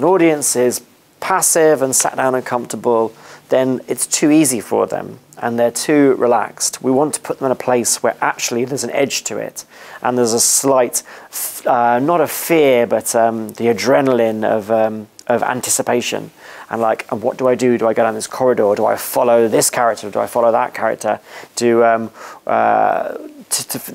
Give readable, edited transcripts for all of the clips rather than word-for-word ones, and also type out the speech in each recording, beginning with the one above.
an audience is passive and sat down and comfortable, then it's too easy for them and they're too relaxed. We want to put them in a place where actually there's an edge to it and there's a slight, not of fear, but the adrenaline of anticipation. And like, and what do I do? Do I go down this corridor? Do I follow this character? Do I follow that character? The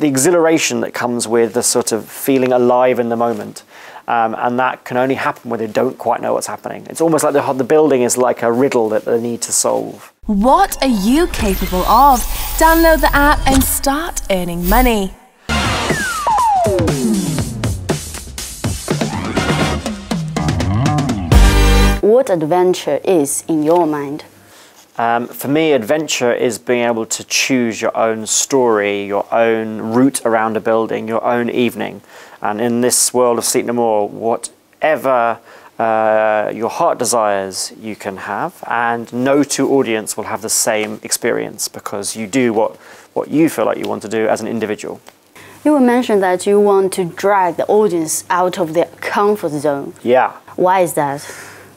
exhilaration that comes with the sort of feeling alive in the moment. And that can only happen when they don't quite know what's happening. It's almost like the building is like a riddle that they need to solve. What are you capable of? Download the app and start earning money. What adventure is in your mind? For me, adventure is being able to choose your own story, your own route around a building, your own evening. And in this world of Sleep No More, whatever your heart desires, you can have. And no two audience will have the same experience because you do what you feel like you want to do as an individual. You mentioned that you want to drag the audience out of their comfort zone. Yeah. Why is that?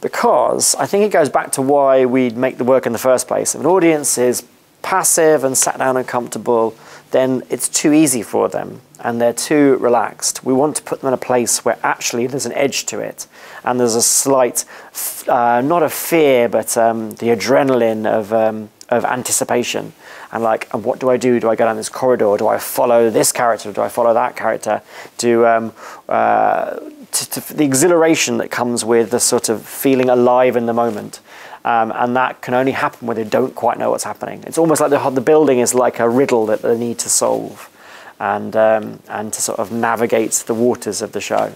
Because I think it goes back to why we make the work in the first place. If an audience is passive and sat down and comfortable, then it's too easy for them and they're too relaxed. We want to put them in a place where actually there's an edge to it and there's a slight, not of fear, but the adrenaline of anticipation. And like, and what do I do? Do I go down this corridor? Do I follow this character? Do I follow that character? The exhilaration that comes with the sort of feeling alive in the moment. And that can only happen when they don't quite know what's happening. It's almost like the building is like a riddle that they need to solve and to sort of navigate the waters of the show.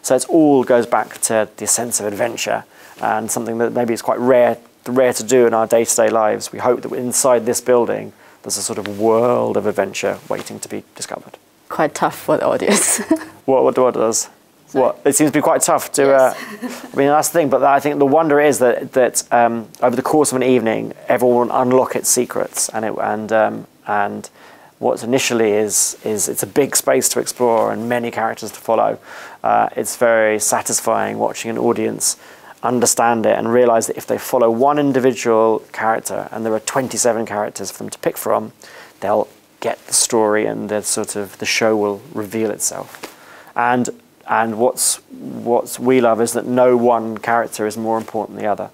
So it all goes back to the sense of adventure and something that maybe is quite rare to do in our day-to-day lives. We hope that inside this building there's a sort of world of adventure waiting to be discovered. Quite tough for the audience. What does? What? It seems to be quite tough to, yes. I mean, that's the thing, but I think the wonder is that over the course of an evening, everyone will unlock its secrets, and what initially is it's a big space to explore and many characters to follow. It's very satisfying watching an audience understand it and realize that if they follow one individual character, and there are 27 characters for them to pick from, they'll get the story and the show will reveal itself. And what's we love is that no one character is more important than the other.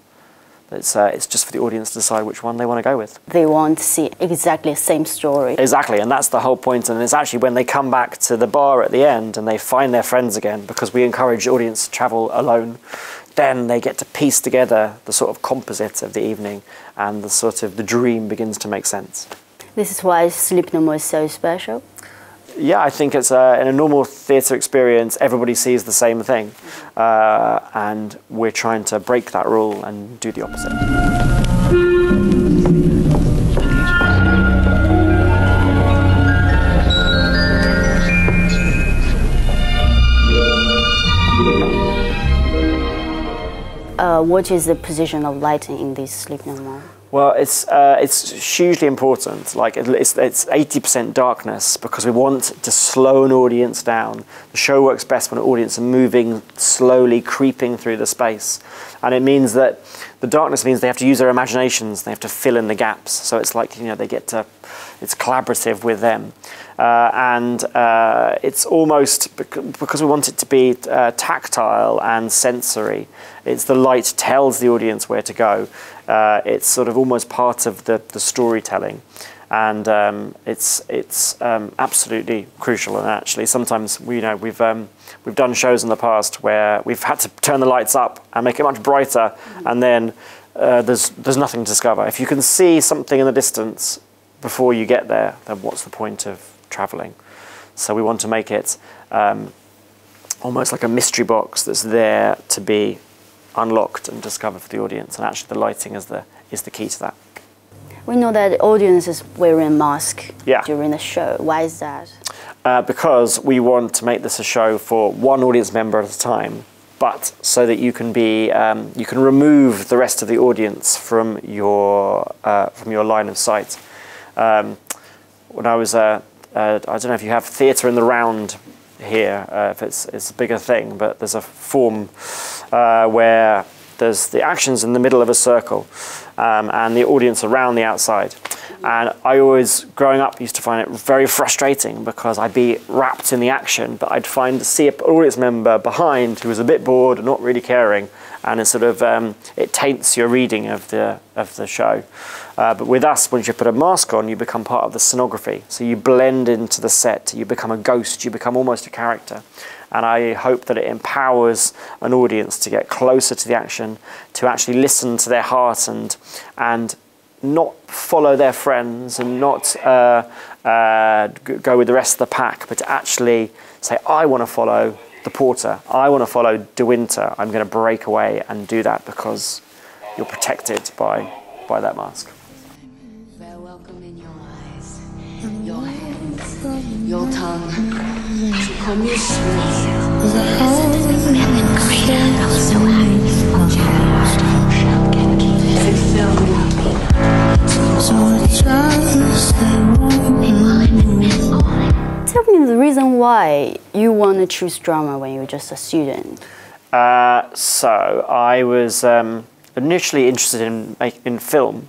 It's just for the audience to decide which one they want to go with. They want to see exactly the same story. Exactly, and that's the whole point. And it's actually when they come back to the bar at the end and they find their friends again, because we encourage the audience to travel alone, then they get to piece together the sort of composite of the evening and the dream begins to make sense. This is why Sleep No More is so special. Yeah, I think it's in a normal theatre experience, everybody sees the same thing. And we're trying to break that rule and do the opposite. What is the position of lighting in this Sleep No More? Well, it's hugely important. Like it's 80% darkness because we want to slow an audience down. The show works best when an audience are moving slowly, creeping through the space, and it means that the darkness means they have to use their imaginations. They have to fill in the gaps. So it's like they get to. It's collaborative with them, and it's almost because we want it to be tactile and sensory. It's the light tells the audience where to go. It's sort of almost part of the storytelling, and it's absolutely crucial. And actually, sometimes we've done shows in the past where we've had to turn the lights up and make it much brighter, and then there's nothing to discover. If you can see something in the distance before you get there, then what's the point of traveling? So we want to make it almost like a mystery box that's there to be unlocked and discovered for the audience, and actually the lighting is the key to that. We know that the audience is wearing a mask Yeah. during the show. Why is that? Because we want to make this a show for one audience member at a time, but so that you can remove the rest of the audience from your line of sight. When I was I don't know if you have theatre in the round here if it's a bigger thing, but there's a form where there's the actions in the middle of a circle and the audience around the outside. And I always, growing up, used to find it very frustrating because I'd be wrapped in the action, but I'd see an audience member behind who was a bit bored and not really caring, and it sort of it taints your reading of the show. But with us, once you put a mask on, you become part of the scenography. So you blend into the set, you become a ghost, you become almost a character. And I hope that it empowers an audience to get closer to the action, to actually listen to their heart and not follow their friends and not go with the rest of the pack, but to actually say, I want to follow the porter, I want to follow De Winter, I'm going to break away and do that because you're protected by that mask. They're welcome in your eyes, your hands, your tongue. To call me sweet. Tell me the reason why you want to choose drama when you were just a student. So I was initially interested in film,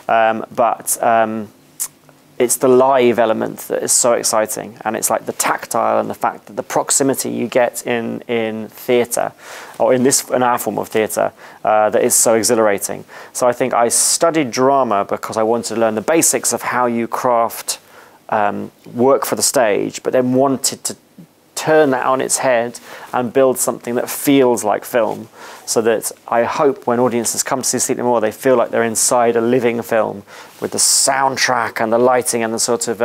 but it's the live element that is so exciting, and it's like the tactile and the fact that the proximity you get in theatre, or in our form of theatre, that is so exhilarating. So I think I studied drama because I wanted to learn the basics of how you craft work for the stage, but then wanted to turn that on its head and build something that feels like film, so that I hope when audiences come to see Sleep No More, they feel like they're inside a living film with the soundtrack and the lighting and the sort of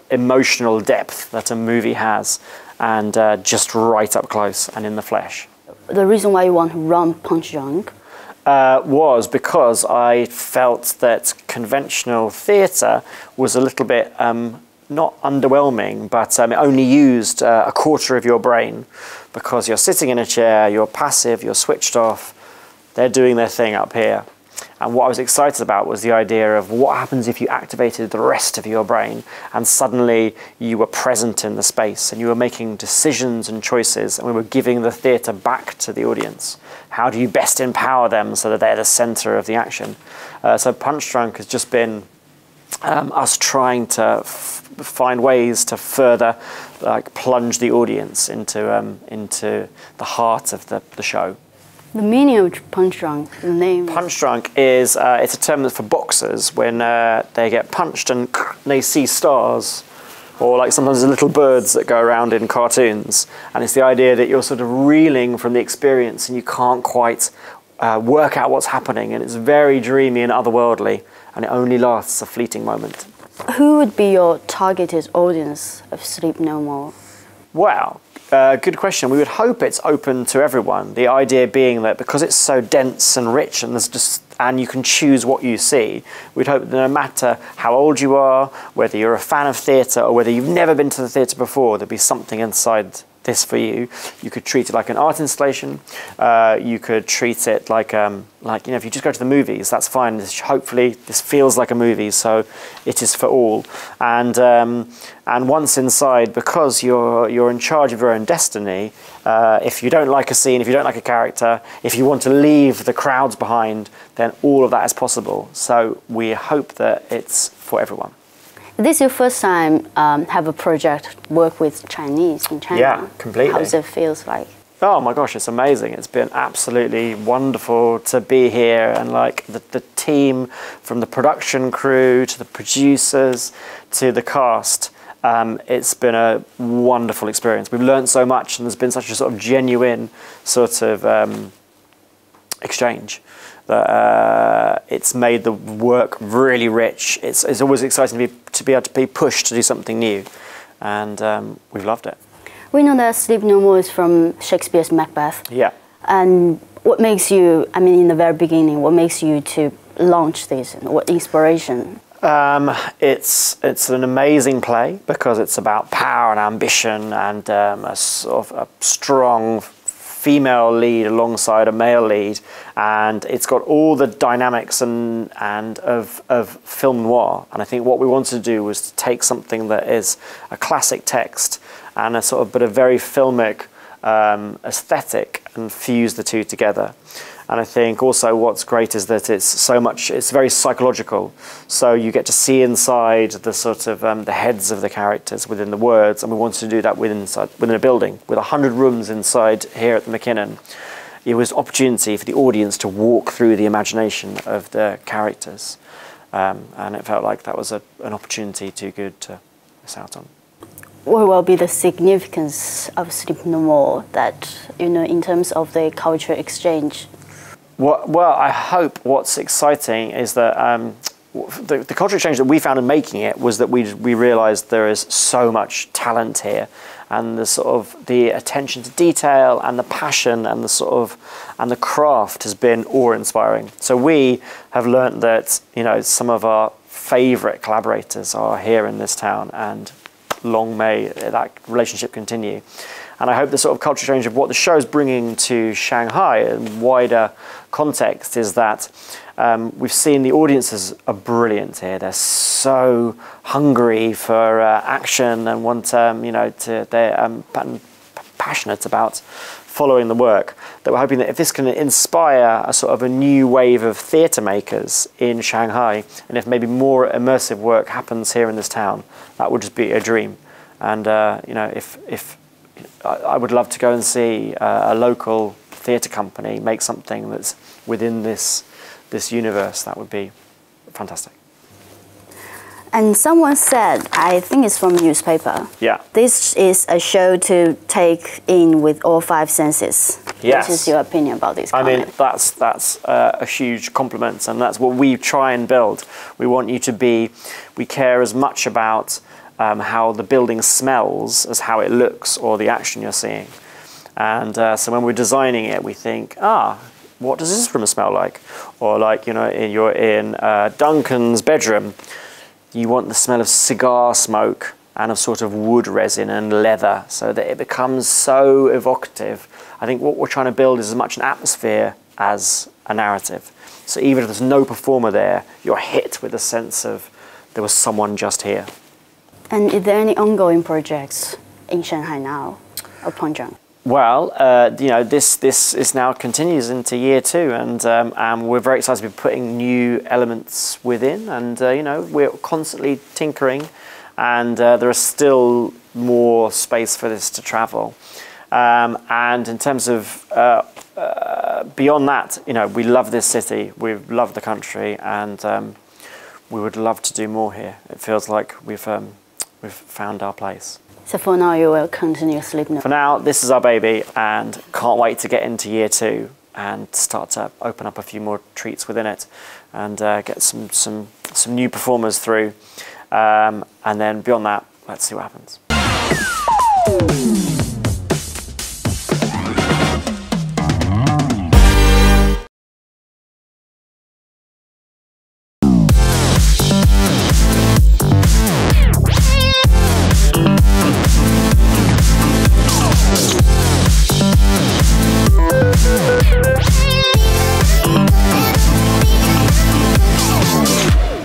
emotional depth that a movie has, and just right up close and in the flesh. The reason why you want to run Punchdrunk was because I felt that conventional theatre was a little bit not underwhelming, but it only used a quarter of your brain, because you're sitting in a chair, you're passive, you're switched off, they're doing their thing up here. And what I was excited about was the idea of what happens if you activated the rest of your brain and suddenly you were present in the space and you were making decisions and choices, and we were giving the theatre back to the audience. How do you best empower them so that they're the centre of the action? So Punchdrunk has just been us trying to find ways to further plunge the audience into the heart of the show. The meaning of Punchdrunk, the name? Punchdrunk is it's a term that's for boxers when they get punched and they see stars, or like sometimes the little birds that go around in cartoons, and it's the idea that you're sort of reeling from the experience and you can't quite work out what's happening, and it's very dreamy and otherworldly, and it only lasts a fleeting moment. Who would be your targeted audience of Sleep No More? Well, good question. We would hope it's open to everyone. The idea being that because it's so dense and rich and you can choose what you see, we'd hope that no matter how old you are, whether you're a fan of theatre or whether you've never been to the theatre before, there'd be something inside this for you. You could treat it like an art installation. You could treat it like if you just go to the movies, that's fine. Hopefully this feels like a movie, so it is for all. And once inside, because you're in charge of your own destiny, if you don't like a scene, if you don't like a character, if you want to leave the crowds behind, then all of that is possible. So we hope that it's for everyone. This is your first time have a project work with Chinese in China. Yeah, completely. How does it feel like? Oh my gosh, it's amazing. It's been absolutely wonderful to be here, and like the team, from the production crew to the producers to the cast, it's been a wonderful experience. We've learned so much, and there's been such a sort of genuine sort of exchange that it's made the work really rich. It's always exciting to be able to be pushed to do something new, and we've loved it. We know that Sleep No More is from Shakespeare's Macbeth. Yeah. And what makes you, I mean, in the very beginning, what makes you to launch this? What inspiration? It's an amazing play because it's about power and ambition and a sort of a strong female lead alongside a male lead, and it's got all the dynamics and of film noir. And I think what we wanted to do was to take something that is a classic text and a sort of but a very filmic aesthetic and fuse the two together. And I think also what's great is that it's very psychological. So you get to see inside the sort of the heads of the characters within the words, and we wanted to do that within a building with 100 rooms inside here at the McKinnon. It was an opportunity for the audience to walk through the imagination of the characters, and it felt like that was an opportunity too good to miss out on. What will be the significance of Sleep No More that, in terms of the cultural exchange? Well, I hope what's exciting is that the cultural exchange that we found in making it was that we realised there is so much talent here, and the attention to detail and the passion and the craft has been awe-inspiring. So we have learnt that some of our favourite collaborators are here in this town, and long may that relationship continue. And I hope the sort of cultural change of what the show is bringing to Shanghai in wider context is that we've seen the audiences are brilliant here. They're so hungry for action and want, they're passionate about following the work, that we're hoping that if this can inspire a sort of a new wave of theatre makers in Shanghai, and if maybe more immersive work happens here in this town, that would just be a dream. And if I would love to go and see a local theatre company make something that's within this universe. That would be fantastic. And someone said, I think it's from newspaper. Yeah. This is a show to take in with all 5 senses. Yes. What is your opinion about this comment? I mean, that's a huge compliment, and that's what we try and build. We want you to be. We care as much about how the building smells as how it looks or the action you're seeing. And so when we're designing it, we think, what does this room smell like? Or like, you're in Duncan's bedroom, you want the smell of cigar smoke and of sort of wood resin and leather, so that it becomes so evocative. I think what we're trying to build is as much an atmosphere as a narrative. So even if there's no performer there, you're hit with a sense of there was someone just here. And is there any ongoing projects in Shanghai now, or Punchdrunk? Well, this is now continues into year 2, and we're very excited to be putting new elements within, and we're constantly tinkering, and there is still more space for this to travel. And in terms of beyond that, we love this city, we love the country, and we would love to do more here. It feels like we've found our place. So for now, you will continue Sleep No More? For now, this is our baby, and can't wait to get into year 2 and start to open up a few more treats within it, and get some new performers through. And then beyond that, let's see what happens.